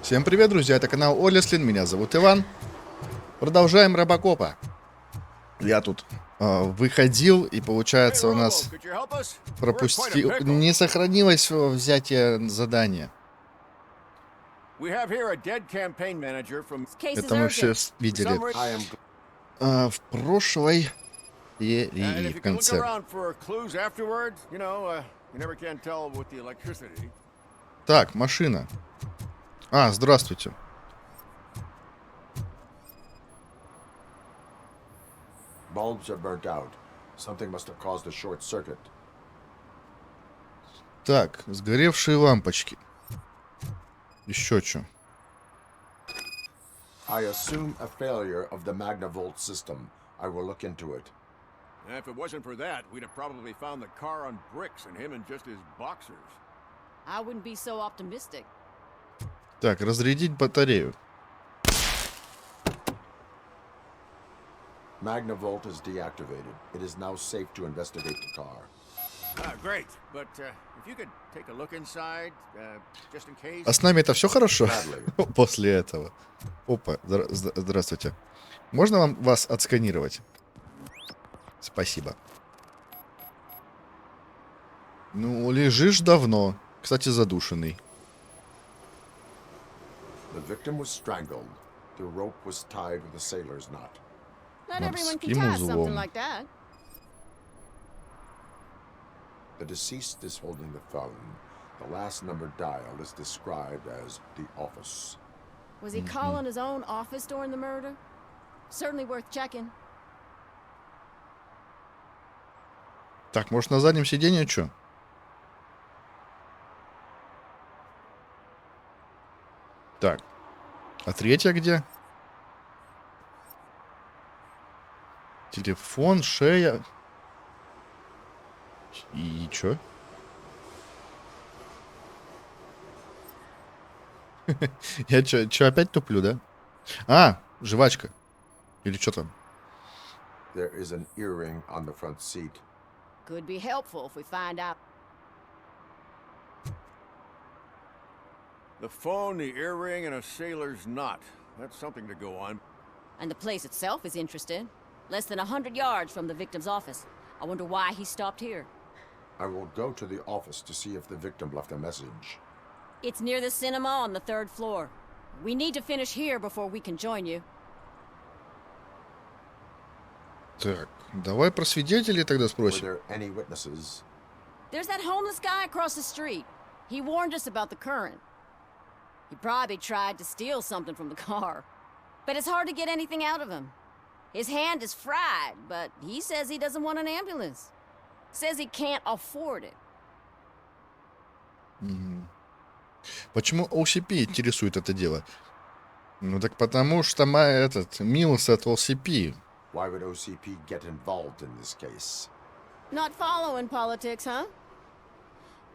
Всем привет, друзья, это канал Olestlin, меня зовут Иван. Продолжаем Робокопа. Я тут выходил, и получается у нас пропустил... Не сохранилось взятие задания. Это мы все видели в прошлой серии в конце. Так, машина. Здравствуйте. Bulbs are burnt out. Something must have caused a short circuit. Так, сгоревшие лампочки. Еще что? I assume a failure of the Magnavolt system. I will look into it. If it wasn't for that, we'd have probably found the car on bricks and him in just his boxers. I wouldn't be so optimistic. Так, разрядить батарею. Magnavolt is deactivated. It is now safe to investigate the car. Great, but if you could take a look inside, just in case. А с нами это все хорошо? После этого. Опа, здравствуйте. Можно вас отсканировать? Спасибо. Ну, лежишь давно. Кстати, задушенный. The victim was strangled. The rope was tied with a sailor's knot. Not everyone can tie something like that. The deceased is holding the phone. The last number dialed is described as the office. Was he calling his own office during the murder? Certainly worth checking. Так, может, на заднем сиденье что? Так. А третья где? Телефон, шея. И чё? Я чё опять туплю, да? Жвачка. Или что там? There is an earring on the front seat. Could be helpful if we find out. The phone, the earring, and a sailor's knot. That's something to go on. And the place itself is interesting. Less than 100 yards from the victim's office. I wonder why he stopped here. I will go to the office to see if the victim left a message. It's near the cinema on the 3rd floor. We need to finish here before we can join you. Так, давай про свидетелей тогда Were спросим. there any witnesses? There's that homeless guy across the street. He warned us about the current. He probably tried to steal something from the car. But it's hard to get anything out of him. His hand is fried, but he says he doesn't want an ambulance. Says he can't afford it. Почему OCP интересует это дело? Ну так потому что Милс от OCP. Why would OCP get involved in this case? Not following politics, huh?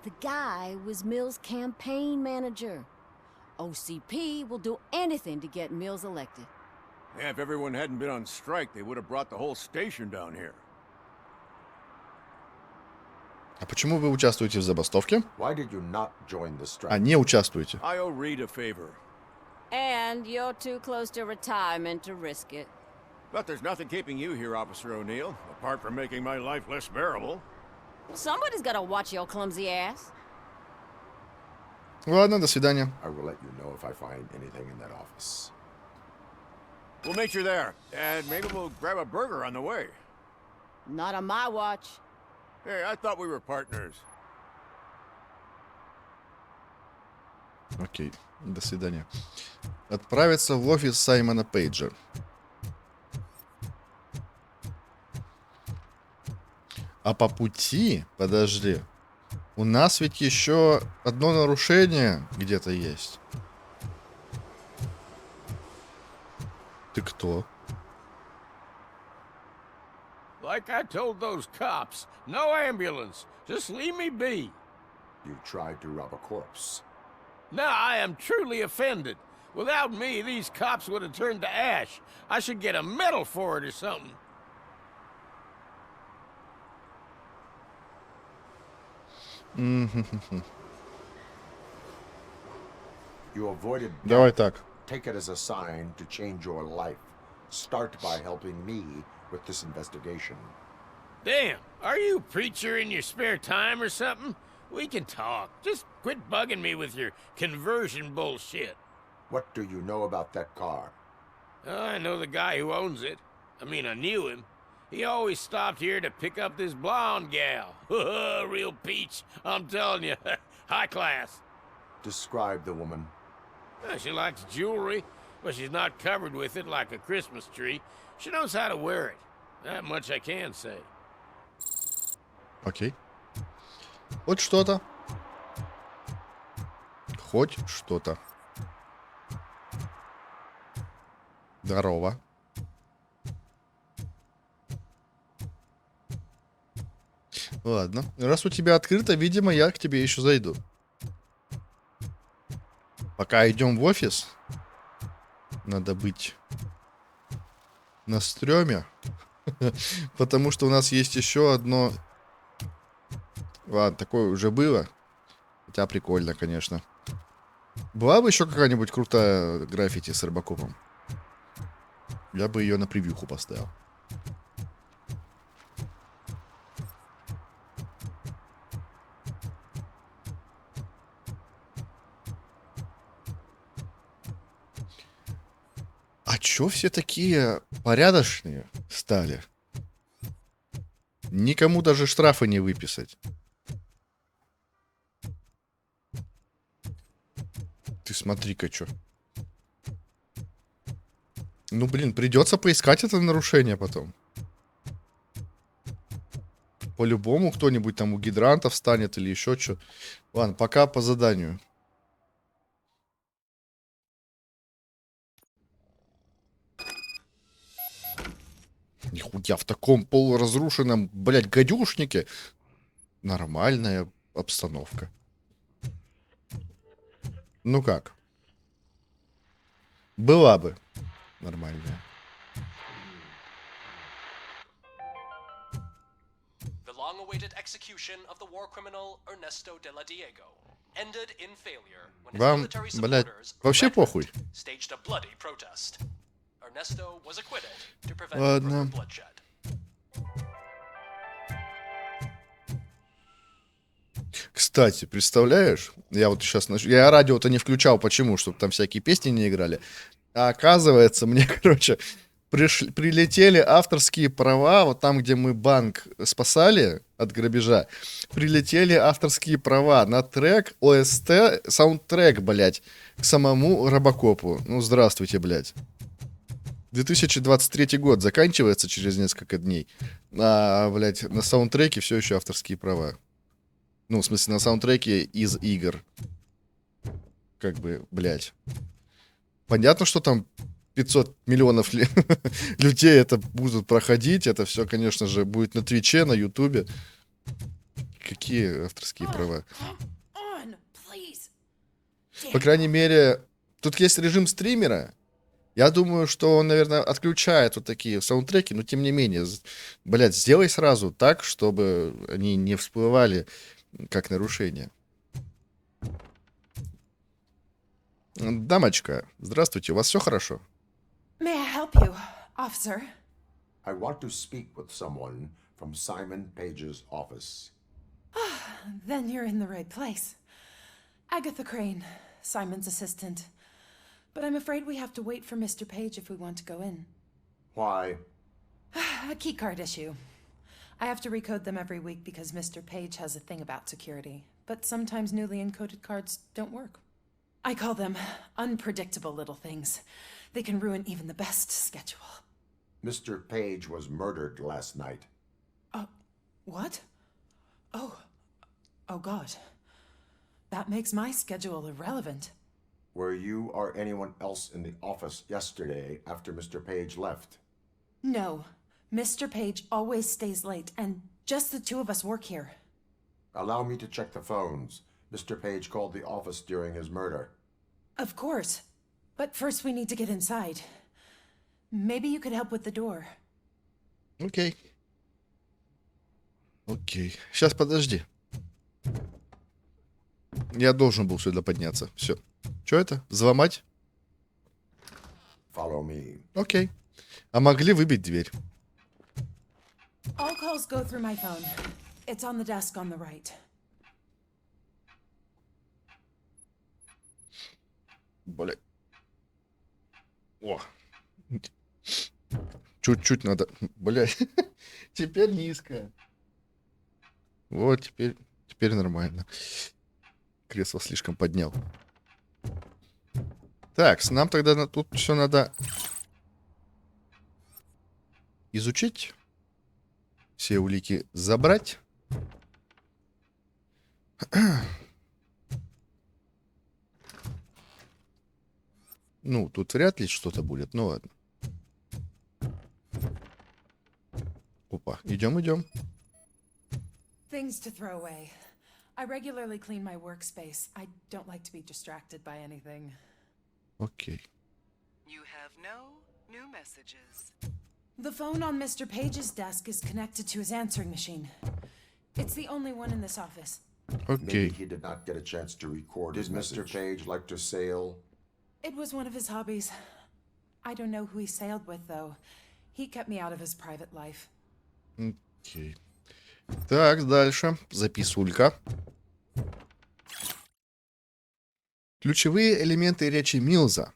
The guy was Mills' campaign manager. OCP will do anything to get Mills elected. Yeah, if everyone hadn't been on strike, they would have brought the whole station down here. А почему вы участвуете в забастовке? Why did you not join the strike? Не участвуете. I owe Reed a favor. And you're too close to retirement to risk it. But there's nothing keeping you here, Officer O'Neill, apart from making my life less bearable. Somebody's gotta watch your clumsy ass. Ладно, до свидания. I will let you know if I find anything in that office. We'll meet you there, and maybe we'll grab a burger on the way. Not on my watch. Hey, I thought we were partners. Окей, до свидания. Отправиться в офис Саймона Пейджа. А по пути, подожди, у нас ведь еще одно нарушение где-то есть. Ты кто? Like I told those cops, no ambulance. Just leave me be. You tried to rob a corpse. Now I am truly offended. Without me, these cops would have turned to ash. I should get a medal for it or something. You avoided Давай death. так. Take it as a sign to change your life. Start by helping me with this investigation. Damn, are you a preacher in your spare time or something? We can talk. Just quit bugging me with your conversion bullshit. What do you know about that car? I know the guy who owns it. I mean, I knew him. He always stopped here to pick up this blonde gal. Real peach, I'm telling you. High class. Describe the woman. She likes jewelry, but she's not covered with it like a Christmas tree. She knows how to wear it. That much I can say. Окей. Хоть что-то. Хоть что-то. Здорово. Ладно. Раз у тебя открыто, видимо, я к тебе еще зайду. Пока идем в офис, надо быть на стреме. Потому что у нас есть еще одно... Ладно, такое уже было. Хотя прикольно, конечно. Была бы еще какая-нибудь крутая граффити с Робокопом. Я бы ее на превьюху поставил. А чё все такие порядочные стали? Никому даже штрафы не выписать. Ты смотри-ка, чё. Ну, блин, придется поискать это нарушение потом. По-любому кто-нибудь там у гидрантов станет или еще что. Ладно, пока по заданию. Нихуя, в таком полуразрушенном, блядь, гадюшнике нормальная обстановка. Ну как? Была бы нормальная. The long-awaited execution of the war criminal Ernesto de la Diego ended in failure when his Вам, military блядь, supporters вообще похуй. staged a bloody protest. Ernesto was acquitted to prevent Ладно. further bloodshed. Кстати, представляешь? Я вот сейчас... Я радио-то не включал. Почему? Чтобы там всякие песни не играли. А оказывается, мне, короче, прилетели авторские права. Вот там, где мы банк спасали от грабежа, прилетели авторские права на трек ОСТ, саундтрек, блядь, к самому Робокопу. Ну, здравствуйте, блядь. 2023 год заканчивается через несколько дней. А, блядь, на саундтреке все еще авторские права. Ну, в смысле, на саундтреке из игр. Как бы, блядь. Понятно, что там 500 миллионов людей это будут проходить. Это все, конечно же, будет на Твиче, на Ютубе. Какие авторские права? По крайней мере, тут есть режим стримера. Я думаю, что он, наверное, отключает вот такие саундтреки, но тем не менее, блядь, сделай сразу так, чтобы они не всплывали как нарушение. Дамочка, здравствуйте, у вас все хорошо? May I help you, officer? I want to speak with someone from Simon Page's office. Then you're in the right place. Agatha Crane, Simon's assistant. But I'm afraid we have to wait for Mr. Page if we want to go in. Why? A keycard issue. I have to recode them every week because Mr. Page has a thing about security. But sometimes newly encoded cards don't work. I call them unpredictable little things. They can ruin even the best schedule. Mr. Page was murdered last night. What? Oh God. That makes my schedule irrelevant. Were you or anyone else in the office yesterday after Mr. Page left? No. Mr. Page always stays late, and just the two of us work here. Allow me to check the phones. Mr. Page called the office during his murder. Of course. But first we need to get inside. Maybe you could help with the door. Окей. Окей. Сейчас, подожди. Я должен был сюда подняться. Все. Что это? Взломать? Follow me. Окей. А могли выбить дверь. All calls go through my phone. It's on the desk on the right. Бля. О. Чуть-чуть надо. Бля. Теперь низко. Вот, теперь нормально. Кресло слишком поднял. Так, нам тогда тут все надо изучить. Все улики забрать. Ну, тут вряд ли что-то будет. Ну ладно. Опа, идем. Things to throw away. I regularly clean my workspace. I don't like to be distracted by anything. Окей. You have no new messages. The phone on Mr. Page's desk is connected to his answering machine. It's the only one in this office. Окей. Maybe he did not get a chance to record his message. Did Mr. Page like to sail? It was one of his hobbies. I don't know who he sailed with, though. He kept me out of his private life. Окей. Так, дальше. Записулька. Ключевые элементы речи Милза.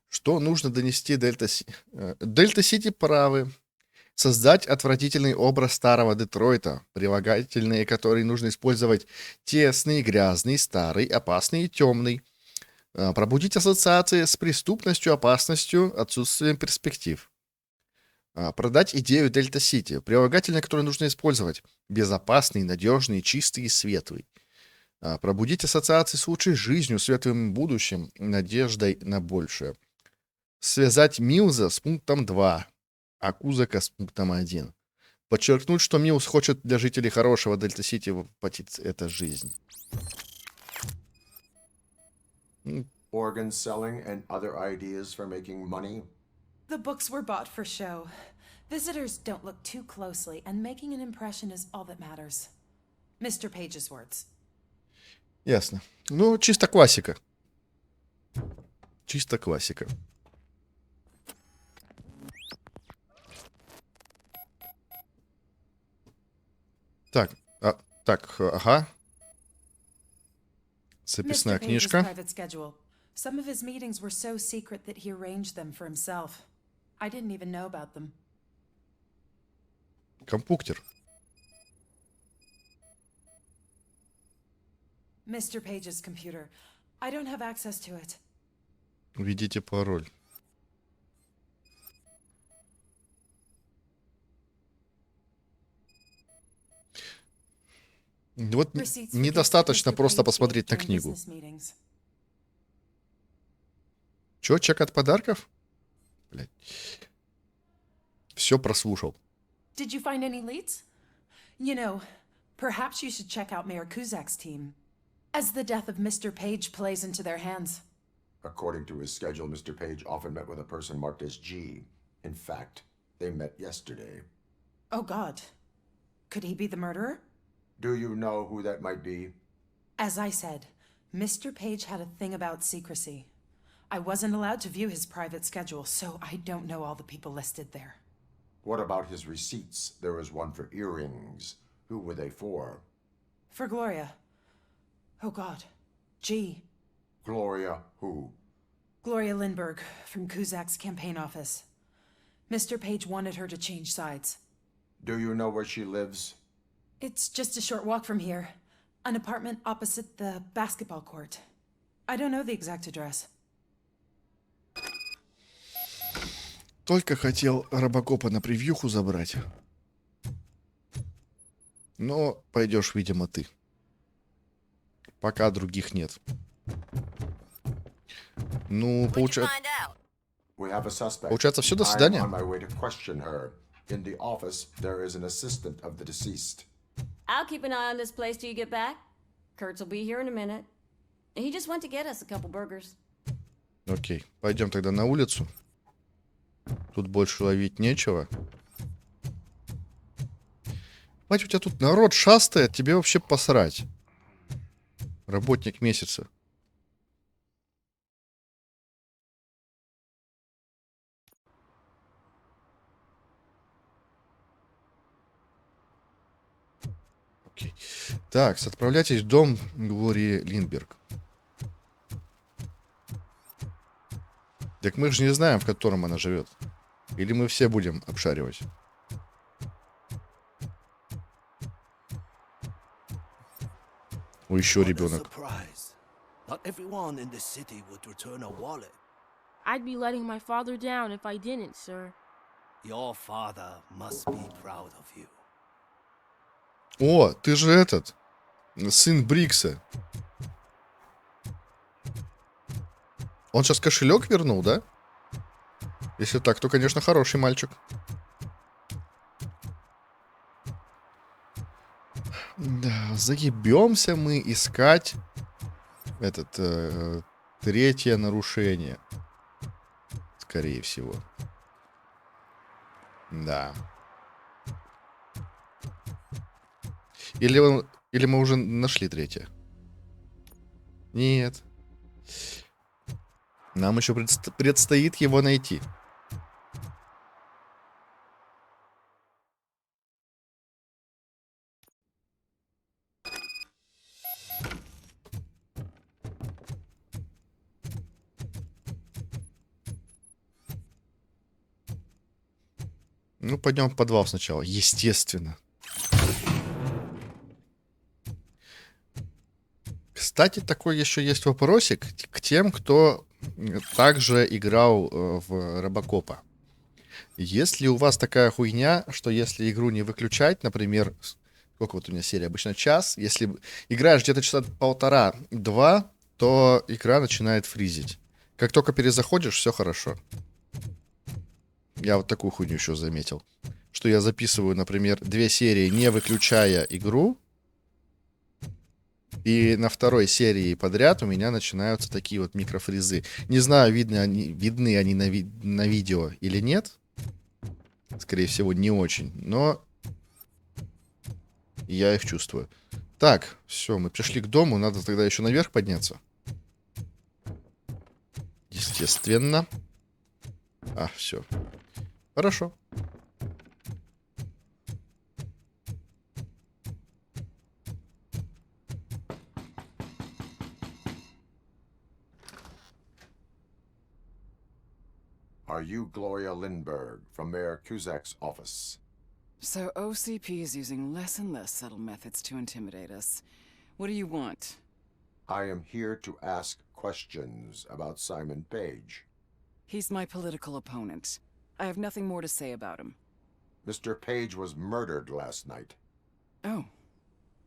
Что нужно донести Дельта-Сити? Дельта-Сити правы. Создать отвратительный образ старого Детройта, прилагательные, которые нужно использовать: тесный, грязный, старый, опасный и темный. Пробудить ассоциации с преступностью, опасностью, отсутствием перспектив. Продать идею Дельта-Сити, прилагательные, которые нужно использовать: безопасный, надежный, чистый и светлый. Пробудить ассоциации с лучшей жизнью, светлым будущим, надеждой на большее. Связать Милза с пунктом 2, а Кузака с пунктом 1. Подчеркнуть, что Милз хочет для жителей хорошего Дельта-Сити воплотить это жизнь. Organ selling and other ideas for making money? The books were bought for show. Visitors don't look too closely, and making an impression is all that matters. Mr. Page's words. Ясно. Ну, чисто классика. Чисто классика. Так, ага. Записная Mr. Page's книжка. private schedule. Some of his meetings were so secret that he arranged them for himself. I didn't even know about them. Компьютер. Mr. Page's computer. I don't have access to it. Введите пароль. Вот Receipts for недостаточно Mr. просто Page посмотреть на during книгу. business meetings. Чё, чек от подарков? Блядь. Все прослушал. Did you find any leads? You know, perhaps you should check out Mayor Kuzak's team, as the death of Mr. Page plays into their hands. According to his schedule, Mr. Page often met with a person marked as G. In fact, they met yesterday. Oh God. Could he be the murderer? Do you know who that might be? As I said, Mr. Page had a thing about secrecy. I wasn't allowed to view his private schedule, so I don't know all the people listed there. What about his receipts? There was one for earrings. Who were they for? For Gloria. Oh God. G. Gloria who? Gloria Lindbergh, from Kuzak's campaign office. Mr. Page wanted her to change sides. Do you know where she lives? It's just a short walk from here. An apartment opposite the basketball court. I don't know the exact address. Только хотел Робокопа на превьюху забрать. Но пойдешь, видимо, ты. Пока других нет. Ну, получается, все, до свидания. In the office, there is an assistant of the deceased. I'll keep an eye on this place till you get back. Kurtz will be here in a minute. He just went to get us a couple burgers. Окей, пойдем тогда на улицу. Тут больше ловить нечего. Мать, у тебя тут народ шастает, тебе вообще посрать. Работник месяца. Окей. Так, отправляйтесь в дом Глории Линдберг. Так мы же не знаем, в котором она живет. Или мы все будем обшаривать? О, еще ребенок. I'd be letting my father down if I didn't, sir. Your father must be proud of you. О, ты же этот, сын Брикса. Он сейчас кошелек вернул, да? Если так, то, конечно, хороший мальчик. Да, заебемся мы искать этот третье нарушение. Скорее всего. Да. Или мы уже нашли третье? Нет. Нам еще предстоит его найти. Ну, пойдем в подвал сначала. Естественно. Кстати, такой еще есть вопросик к тем, кто также играл в Робокопа. Есть ли у вас такая хуйня, что если игру не выключать, например, сколько вот у меня серия обычно, час, если играешь где-то часа 1,5-2, то игра начинает фризить. Как только перезаходишь, все хорошо. Я вот такую хуйню еще заметил. Что я записываю, например, 2 серии, не выключая игру. И на второй серии подряд у меня начинаются такие вот микрофризы. Не знаю, видны они на видео или нет. Скорее всего, не очень. Но я их чувствую. Так, все, мы пришли к дому. Надо тогда еще наверх подняться. Естественно. А, все. Хорошо. Are you Gloria Lindbergh from Mayor Cusack's office? So OCP is using less and less subtle methods to intimidate us. What do you want? I am here to ask questions about Simon Page. He's my political opponent. I have nothing more to say about him. Mr. Page was murdered last night. Oh,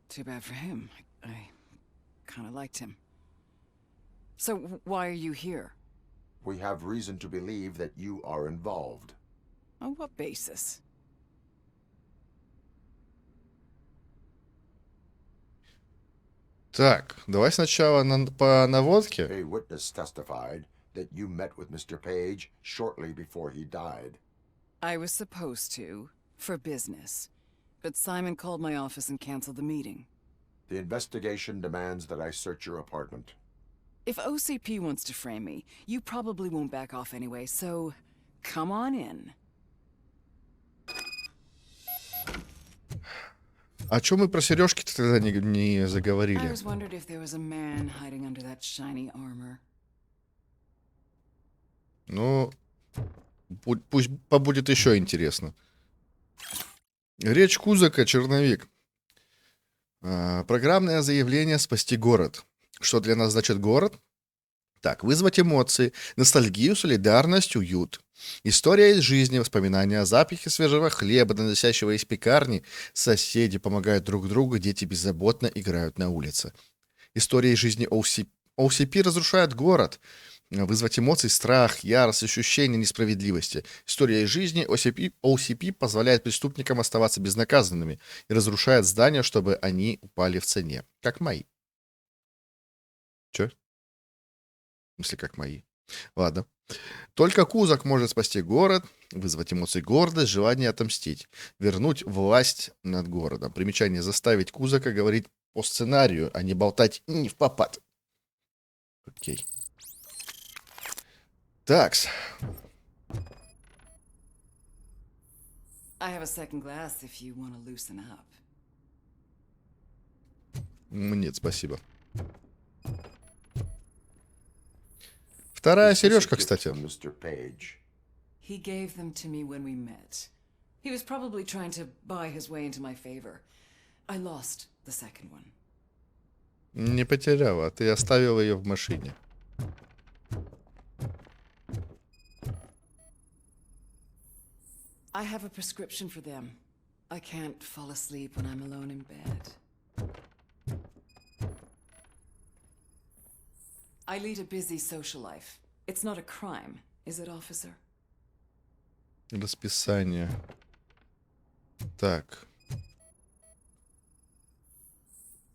too bad for him. I kind of liked him. So why are you here? We have reason to believe that you are involved. On what basis? Так, давай сначала по наводке. A witness testified that you met with Mr. Page shortly before he died. I was supposed to, for business. But Simon called my office and canceled the meeting. The investigation demands that I search your apartment. If OCP wants to frame me, you probably won't back off anyway, so come on in. А чё мы про сережки-то тогда не I заговорили? always wondered if there was a man hiding under that shiny armor. Ну, пусть побудет еще интересно. Речь Кузака, черновик. Программное заявление «Спасти город». Что для нас значит город? Так, вызвать эмоции, ностальгию, солидарность, уют. История из жизни, воспоминания о запахе свежего хлеба, доносящего из пекарни. Соседи помогают друг другу, дети беззаботно играют на улице. История из жизни OCP. OCP разрушает город. Вызвать эмоции, страх, ярость, ощущение несправедливости. История из жизни OCP позволяет преступникам оставаться безнаказанными и разрушает здания, чтобы они упали в цене. Как мои. Чё? В смысле, как мои? Ладно. Только Кузак может спасти город, вызвать эмоции гордость, желание отомстить, вернуть власть над городом. Примечание: заставить Кузака говорить по сценарию, а не болтать не в попад. Окей. Такс. I have a second glass if you want to loosen up. Нет, спасибо. Вторая сережка, кстати. Mr. Page. He gave them to me when we met. He was probably trying to buy his way into my favor. I lost the second one. Не потеряла, ты оставила ее в машине. I have a prescription for them. I can't fall asleep when I'm alone in bed. I lead a busy social life. It's not a crime, is it, officer? Расписание. Так.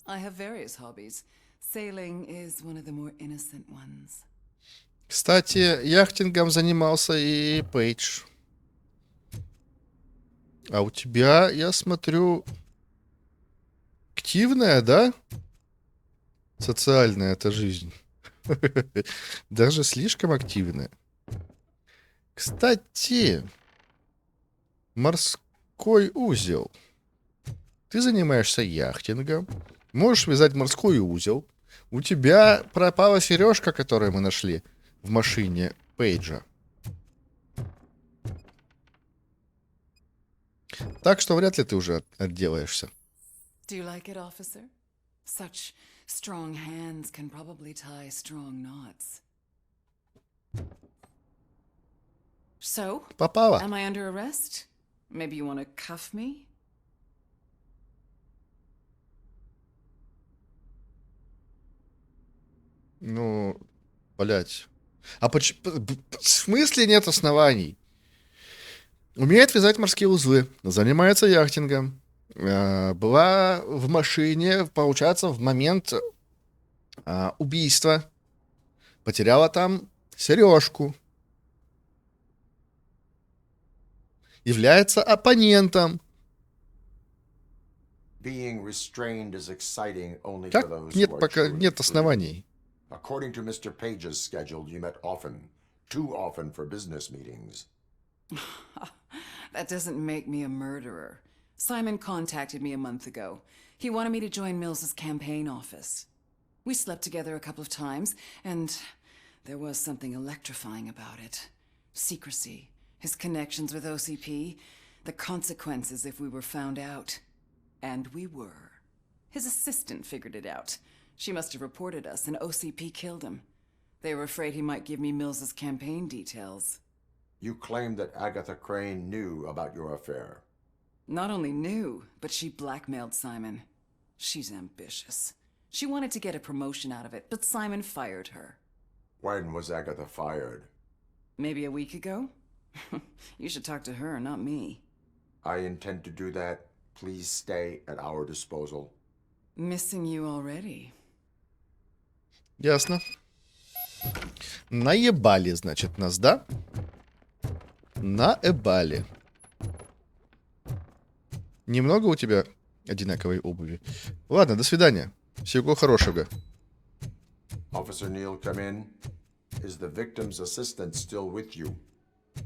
I have various hobbies. Sailing is one of the more innocent ones. Кстати, яхтингом занимался и Пейдж. А у тебя, я смотрю, активная, да? Социальная эта жизнь. Даже слишком активная. Кстати, морской узел. Ты занимаешься яхтингом. Можешь вязать морской узел. У тебя пропала сережка, которую мы нашли в машине Пейджа. Так что вряд ли ты уже отделаешься. Do you like it, officer? Such strong hands can probably tie strong knots. So, Попала. am I under arrest? Maybe you want to cuff me? Ну, блять. А почему? В смысле нет оснований? Умеет вязать морские узлы, занимается яхтингом. Была в машине, получается, в момент убийства. Потеряла там сережку. Является оппонентом. Being restrained is exciting only for Как those нет who are пока truly нет free. оснований? According to Mr. Page's schedule, you met often. Too often for business meetings. That doesn't make me a murderer. Simon contacted me a month ago. He wanted me to join Mills's campaign office. We slept together a couple of times, and there was something electrifying about it. Secrecy, his connections with OCP, the consequences if we were found out. And we were. His assistant figured it out. She must have reported us, and OCP killed him. They were afraid he might give me Mills's campaign details. You claimed that Agatha Crane knew about your affair. Not only knew, but she blackmailed Simon. She's ambitious. She wanted to get a promotion out of it, but Simon fired her. When was Agatha fired? Maybe a week ago? You should talk to her, not me. I intend to do that. Please stay at our disposal. Missing you already. Ясно. Наебали, значит, нас, да? Наебали. Немного у тебя одинаковой обуви. Ладно, до свидания. Всего хорошего. Officer Neal, come in. Is the victim's assistant still with you?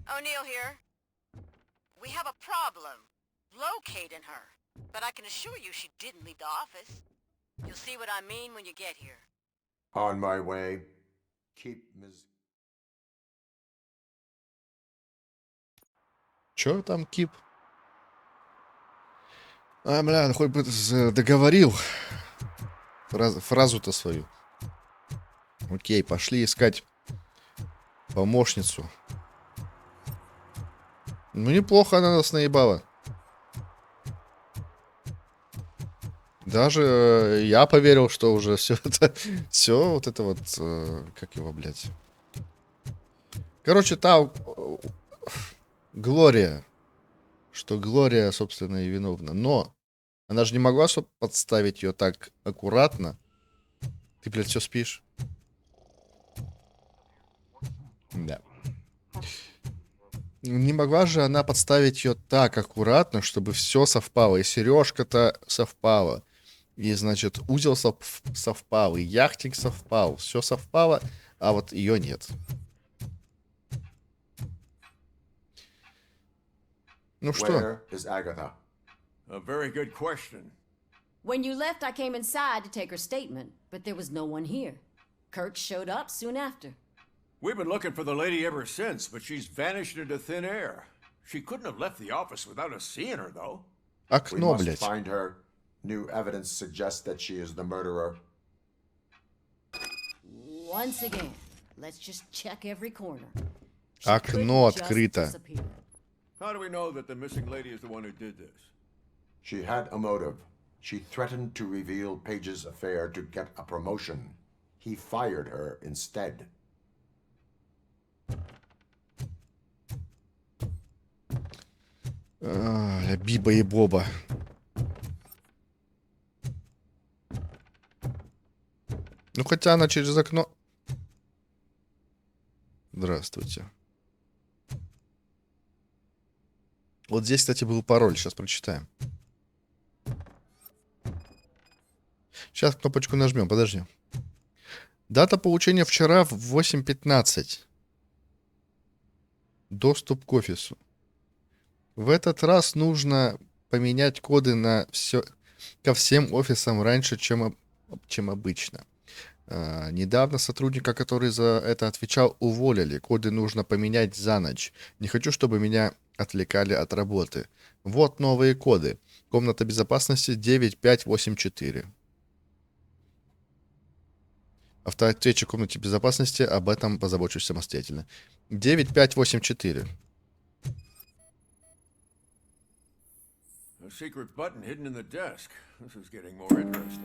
O'Neill here. We have a problem locating her, but I can assure you she didn't leave the office. You'll see what I mean when you get here. On my way. Keep Ms. Чё там, Кип? Бля, хоть бы договорил фразу-то свою. Окей, пошли искать помощницу. Ну, неплохо она нас наебала. Даже я поверил, что уже все вот это вот, как его, блядь. Короче, та Глория, что Глория, собственно, и виновна. Но она же не могла подставить ее так аккуратно. Ты, блядь, все спишь? Да. Не могла же она подставить ее так аккуратно, чтобы все совпало. И сережка-то совпала. И, значит, узел совпал. И яхтинг совпал. Все совпало, а вот ее нет. Ну что? Where is Agatha? A very good question. When you left, I came inside to take her statement, but there was no one here. Kirk showed up soon after. We've been looking for the lady ever since, but she's vanished into thin air. She couldn't have left the office without us seeing her, though. We Окно, must блядь. find her. New evidence suggests that she is the murderer. Once again, let's just check every corner. She Окно couldn't just открыто. disappear. How do we know that the missing lady is the one who did this? She had a motive. She threatened to reveal Page's affair to get a promotion. He fired her instead. Биба и Боба. Ну, хотя она через окно... Здравствуйте. Вот здесь, кстати, был пароль. Сейчас прочитаем. Сейчас кнопочку нажмем. Подожди. Дата получения вчера в 8:15. Доступ к офису. В этот раз нужно поменять коды на ко всем офисам раньше, чем обычно. Недавно сотрудника, который за это отвечал, уволили. Коды нужно поменять за ночь. Не хочу, чтобы меня отвлекали от работы. Вот новые коды. Комната безопасности 9584. Автоответчик в комнате безопасности. Об этом позабочусь самостоятельно. 9584. A secret button hidden in the desk. This is getting more interesting.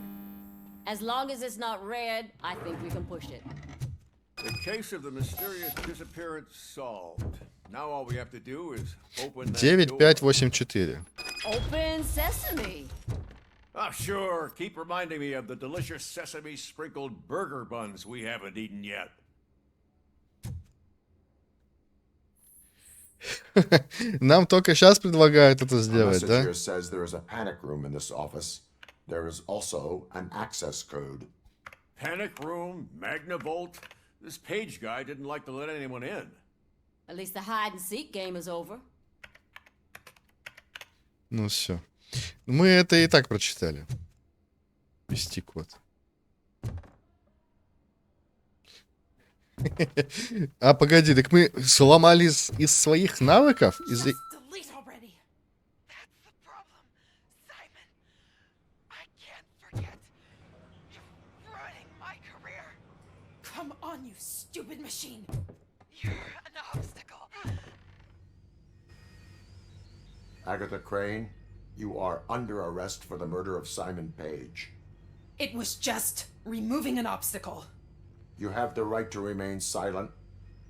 As long as it's not red, I think we can push it. The case of the mysterious disappearance solved. Now all we have to do is open that 9584. Open sesame. Ah, sure. Keep reminding me of the delicious sesame sprinkled burger buns we haven't eaten yet. Нам только сейчас предлагают это A сделать, message да? here says there is a panic room in this office. There is also an access code. Panic room, Magnavolt. This Page guy didn't like to let anyone in. At least the hide and seek game is over. Ну все. Мы это и так прочитали. Ввести код. А погоди, так мы сломали из своих навыков? Delete already. That's the problem, Simon. I can't forget. You're ruining my career. Come on, you stupid machine. You're an obstacle. Agatha Crane, you are under arrest for the murder of Simon Page. It was just removing an obstacle. You have the right to remain silent.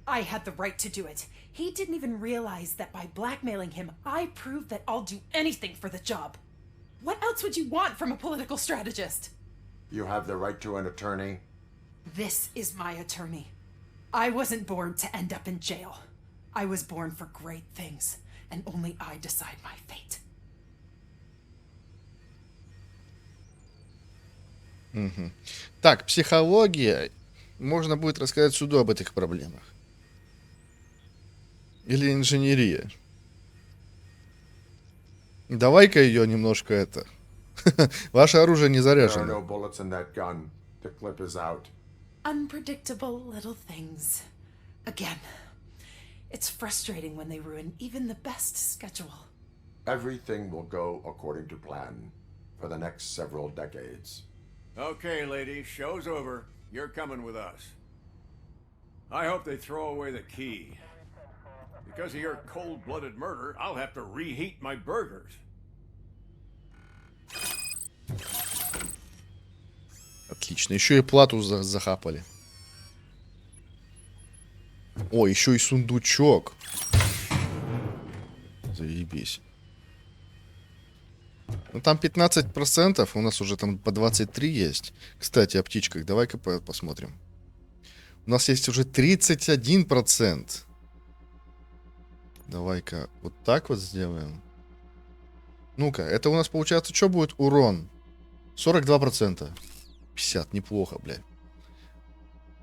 I had the right to do it. He didn't even realize that by blackmailing him, I proved that I'll do anything for the job. What else would you want from a political strategist? You have the right to an attorney. This is my attorney. I wasn't born to end up in jail. I was born for great things, and only I decide my fate. Угу. Так, психология. Можно будет рассказать суду об этих проблемах. Или инженерия. Давай-ка ее немножко это. Ваше оружие не There are заряжено. no bullets in that gun. The clip is out. Unpredictable little things. Again, it's frustrating when they ruin even the best schedule. Everything will go according to plan for the next several decades. Okay, lady, show's over. You're coming with us. I hope they throw away the key. Because of your cold-blooded murder, I'll have to reheat my burgers. Отлично. Еще и плату захапали. О, еще и сундучок. Заебись. Ну там 15%, у нас уже там по 23 есть. Кстати, о птичках, давай-ка посмотрим. У нас есть уже 31%. Давай-ка вот так вот сделаем. Ну-ка, это у нас получается, что будет урон? 42%. 50, неплохо, блядь.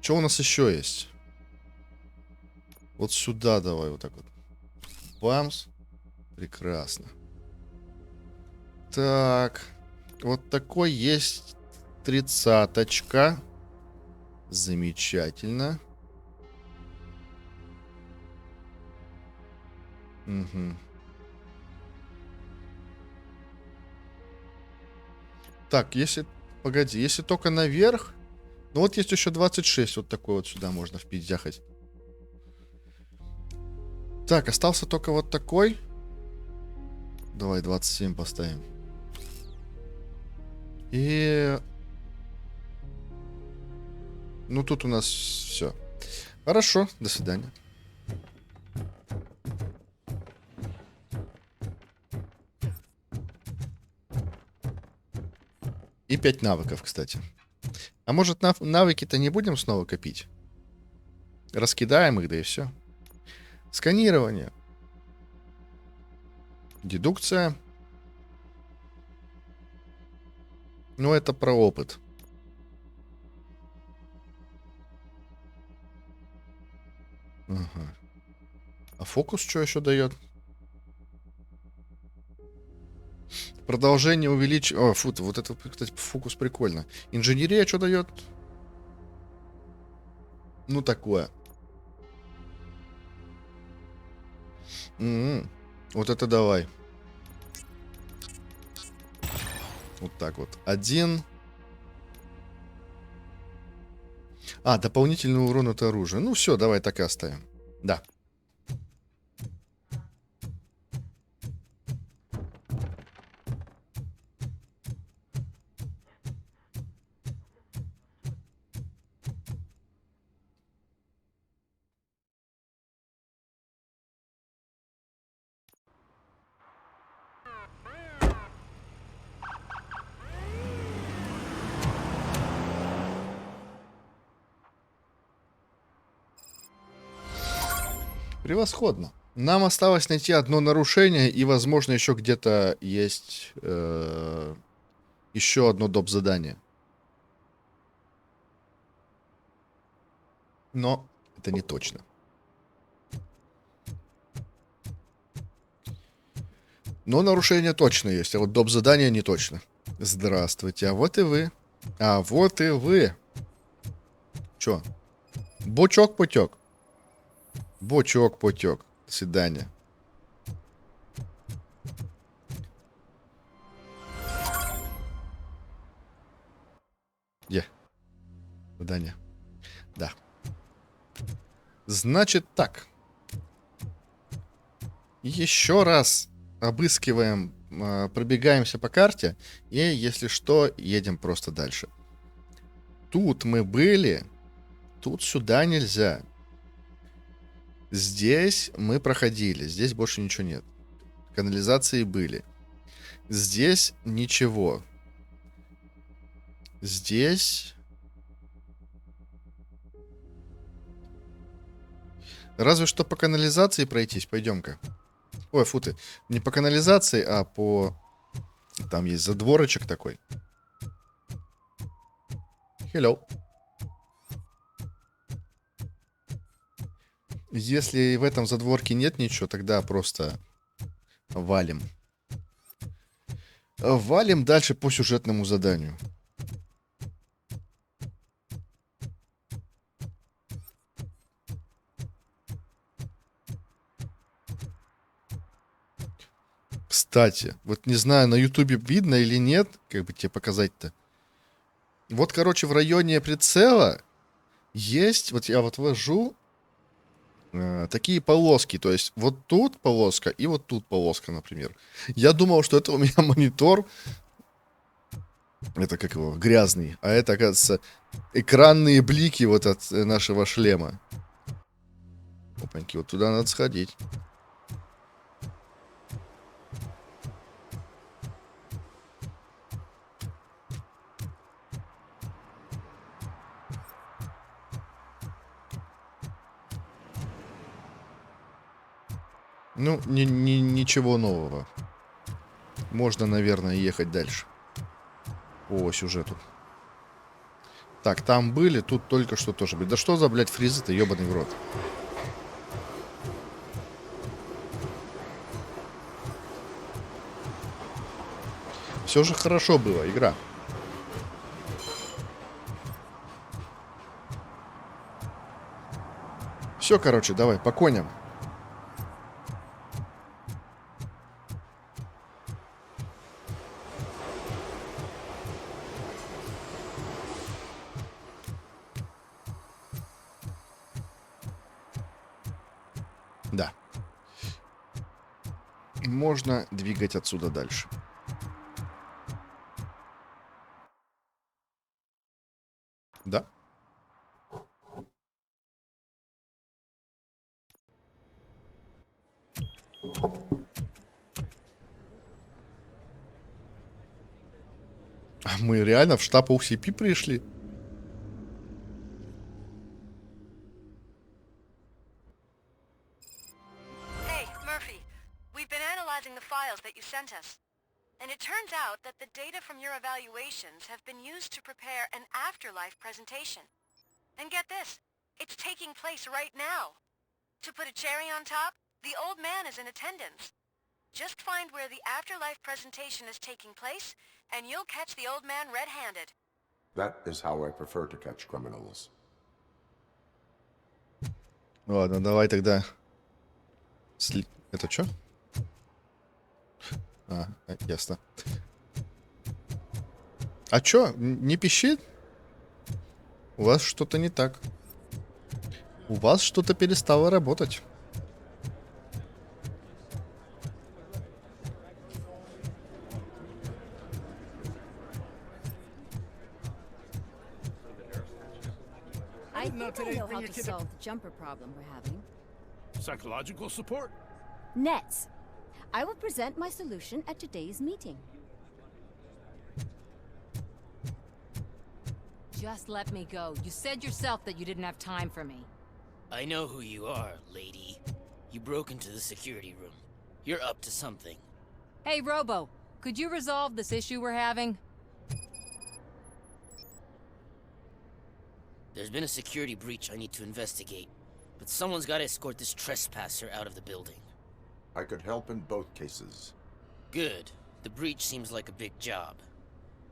Что у нас еще есть? Вот сюда давай, вот так вот. Бамс. Прекрасно. Так. Вот такой есть 30-очка. Замечательно. Угу. Так, если... Погоди, если только наверх... Ну вот есть еще 26, вот такой вот сюда можно впиздяхать. Так, остался только вот такой. Давай 27 поставим. И... Ну тут у нас все. Хорошо, до свидания. И 5 навыков, кстати. А может навыки-то не будем снова копить? Раскидаем их, да и все. Сканирование. Дедукция. Ну, это про опыт. Ага. А фокус что еще дает? Продолжение увеличивания... О, фу, вот это, кстати, фокус прикольно. Инженерия что дает? Ну, такое. Вот это давай. Вот так вот. 1. А, дополнительный урон от оружия. Ну, все, давай так и оставим. Да. Превосходно. Нам осталось найти одно нарушение, и, возможно, еще где-то есть еще одно доп. Задание. Но это не точно. Но нарушение точно есть, а вот доп. Задание не точно. Здравствуйте, а вот и вы. А вот и вы. Чё? Бочок потек. Бочок потек. До свидания. Где? Задание. Да. Значит так. Еще раз обыскиваем, пробегаемся по карте. И, если что, едем просто дальше. Тут мы были. Тут сюда нельзя. Здесь мы проходили. Здесь больше ничего нет. Канализации были. Здесь ничего. Здесь... Разве что по канализации пройтись. Пойдем-ка. Ой, фу ты. Не по канализации, а по... Там есть задворочек такой. Hello. Если в этом задворке нет ничего, тогда просто валим. Валим дальше по сюжетному заданию. Кстати, вот не знаю, на Ютубе видно или нет, как бы тебе показать-то. Вот, короче, в районе прицела есть, вот я вот вожу такие полоски. То есть вот тут полоска и вот тут полоска, например. Я думал, что это у меня монитор. Это как его, грязный. А это, оказывается, экранные блики вот от нашего шлема. Опаньки, вот туда надо сходить. Ну, ничего нового. Можно, наверное, ехать дальше. По сюжету. Так, там были, тут только что тоже были. Да что за, блядь, фризы-то, ебаный в рот. Все же хорошо было, игра. Все, короче, давай, по коням. Да. Можно двигать отсюда дальше. Да. А мы реально в штаб OCP пришли? Hey, Murphy. We've been analyzing the files that you sent us. And it turns out that the data from your evaluations have been used to prepare an afterlife presentation. And get this, it's taking place right now. To put a cherry on top, the old man is in attendance. Just find where the afterlife presentation is taking place, and you'll catch the old man red-handed. That is how I prefer to catch criminals. Ладно, давай тогда. Это что? Ясно. А чё, не пищит? У вас что-то не так. У вас что-то перестало работать. I think I know how to solve the jumper problem we're having. Psychological support? Nets. I will present my solution at today's meeting. Just let me go. You said yourself that you didn't have time for me. I know who you are, lady. You broke into the security room. You're up to something. Hey, Robo, could you resolve this issue we're having? There's been a security breach I need to investigate, but someone's got to escort this trespasser out of the building. I could help in both cases. Good. The breach seems like a big job.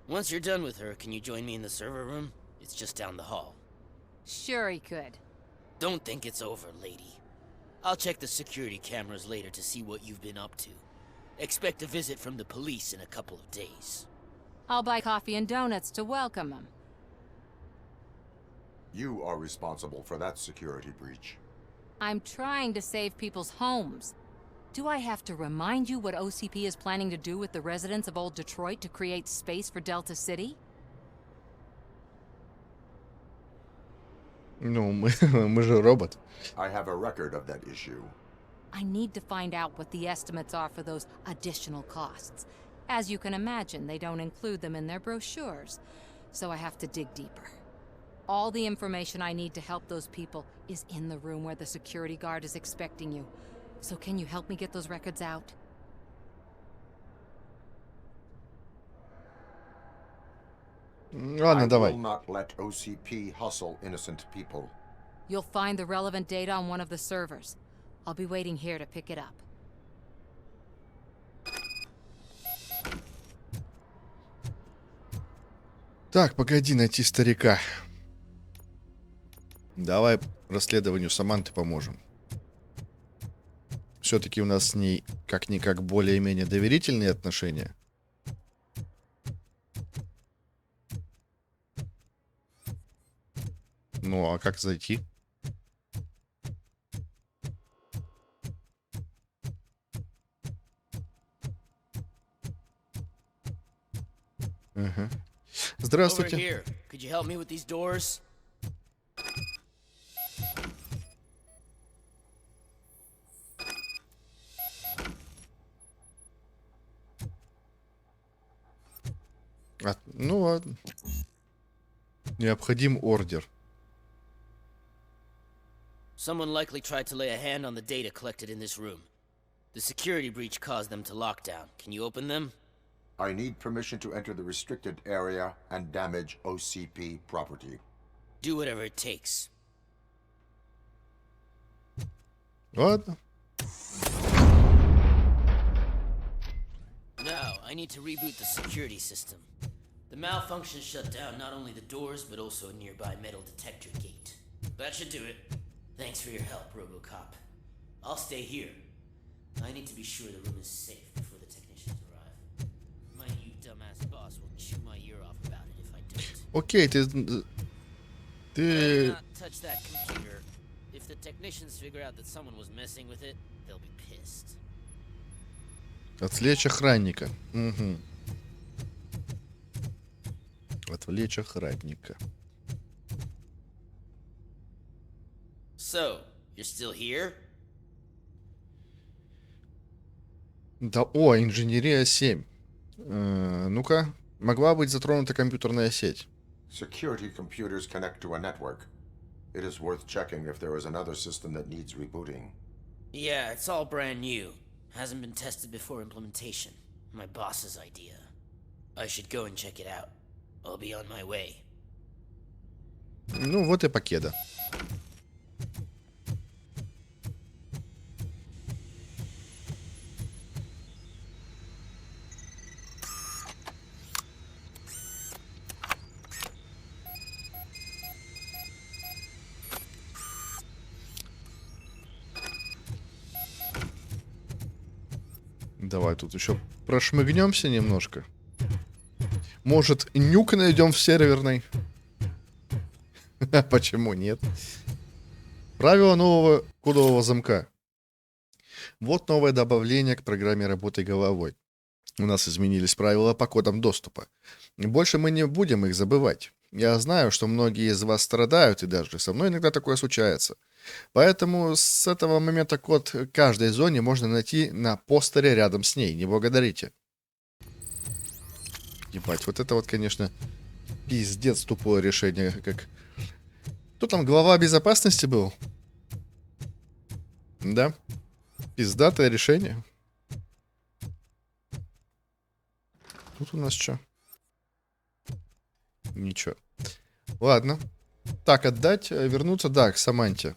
Once you're done with her, can you join me in the server room? It's just down the hall. Sure he could. Don't think it's over, lady. I'll check the security cameras later to see what you've been up to. Expect a visit from the police in a couple of days. I'll buy coffee and donuts to welcome him. You are responsible for that security breach. I'm trying to save people's homes. Do I have to remind you what OCP is planning to do with the residents of Old Detroit to create space for Delta City? Ну, мы же робот. I have a record of that issue. I need to find out what the estimates are for those additional costs. As you can imagine, they don't include them in their brochures, so I have to dig deeper. All the information I need to help those people is in the room where the security guard is expecting you. So can you help me get those records out? Ладно, I давай. will not let OCP hustle innocent people. You'll find the relevant data on one of the servers. I'll be waiting here to pick it up. Так, погоди, найти старика. Давай расследованию Саманты поможем. Все-таки у нас с ней как-никак более-менее доверительные отношения. Ну, а как зайти? Ага. Здравствуйте. Over here. Could you help me with these doors? Ну ладно. Необходим ордер. Someone likely tried to lay a hand on the data collected in this room. The security breach caused them to lock down. Can you open them? I need permission to enter the restricted area and damage OCP property. Do whatever it takes. Ладно. Now, I need to reboot the security system. The malfunction shut down not only the doors, but also a nearby metal detector gate. That should do it. Thanks for your help, RoboCop. I'll stay here. I need to be sure the room is safe before the technicians arrive. My new dumbass boss will chew my ear off about it if I don't. Окей, ты... Better not touch that computer. If the technicians figure out that someone was messing with it, they'll be pissed. Отвлечь охранника. Угу. Отвлечь охранника. So, you're still here? Да, о, инженерия 7. Ну-ка, могла быть затронута компьютерная сеть. Security computers connect to a network. It is worth checking if there is another system that needs rebooting. Yeah, it's all brand new. Hasn't been tested before implementation. My boss's idea. I should go and check it out. I'll be on my way. Ну, вот и покеда. Давай тут еще прошмыгнемся немножко. Может, нюк найдем в серверной? Почему нет? Правило нового кодового замка. Вот новое добавление к программе работы головой. У нас изменились правила по кодам доступа. Больше мы не будем их забывать. Я знаю, что многие из вас страдают, и даже со мной иногда такое случается. Поэтому с этого момента код каждой зоне можно найти на постере рядом с ней. Не благодарите. Ебать, вот это вот, конечно, пиздец тупое решение. Как... Кто там, глава безопасности был? Да? Пиздатое решение. Тут у нас что? Ничего. Ладно. Так, отдать, вернуться, да, к Саманте.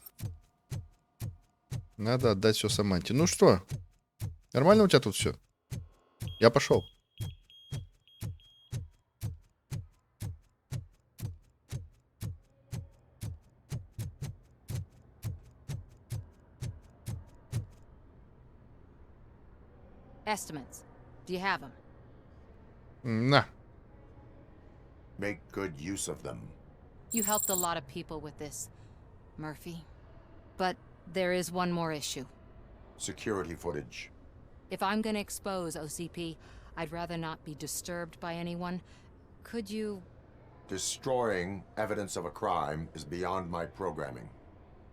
Надо отдать все Саманте. Ну что? Нормально у тебя тут все? Я пошел. Estimates. Do you have them? На. Make good use of them. You helped a lot of people with this, Murphy. But there is one more issue. Security footage. If I'm gonna expose OCP, I'd rather not be disturbed by anyone. Could you... Destroying evidence of a crime is beyond my programming.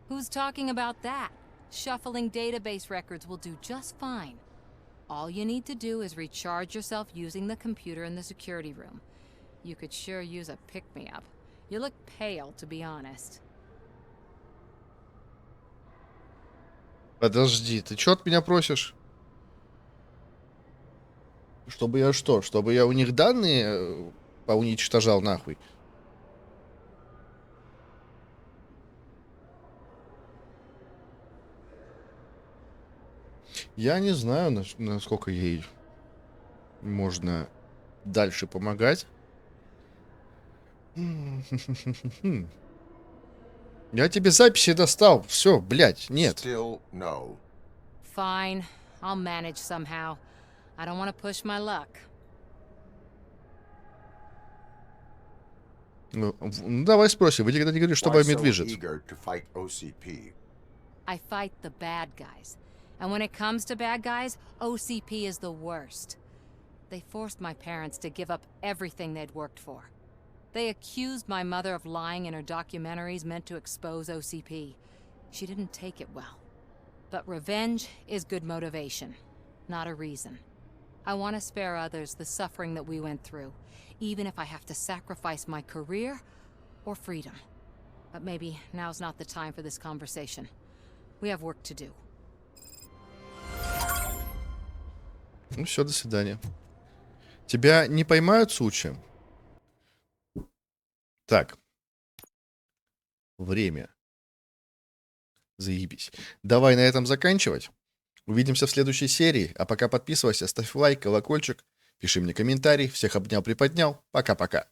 Who's talking about that? Shuffling database records will do just fine. All you need to do is recharge yourself using the computer in the security room. You could sure use a pick-me-up. You look pale, to be honest. Подожди, ты что от меня просишь? Чтобы я что? Чтобы я у них данные поуничтожал нахуй? Я не знаю, насколько ей можно дальше помогать. Я тебе записи достал. Все, блядь, нет. Still no. Fine. I'll manage somehow. I don't want to push my luck. Ну, давай спросим. Вы никогда не говорили, что Why вами so движет? eager to fight OCP? I fight the bad guys. And when it comes to bad guys, OCP is the worst. They forced my parents to give up everything they'd worked for. They accused my mother of lying in her documentaries meant to expose OCP. She didn't take it well. But revenge is good motivation, not a reason. I want to spare others the suffering that we went through, even if I have to sacrifice my career or freedom. But maybe now's not the time for this conversation. We have work to do. Ну все, до свидания. Тебя не поймают случаем? Так. Время. Заебись. Давай на этом заканчивать. Увидимся в следующей серии. А пока подписывайся, ставь лайк, колокольчик пиши мне комментарий. Всех обнял, приподнял. Пока-пока.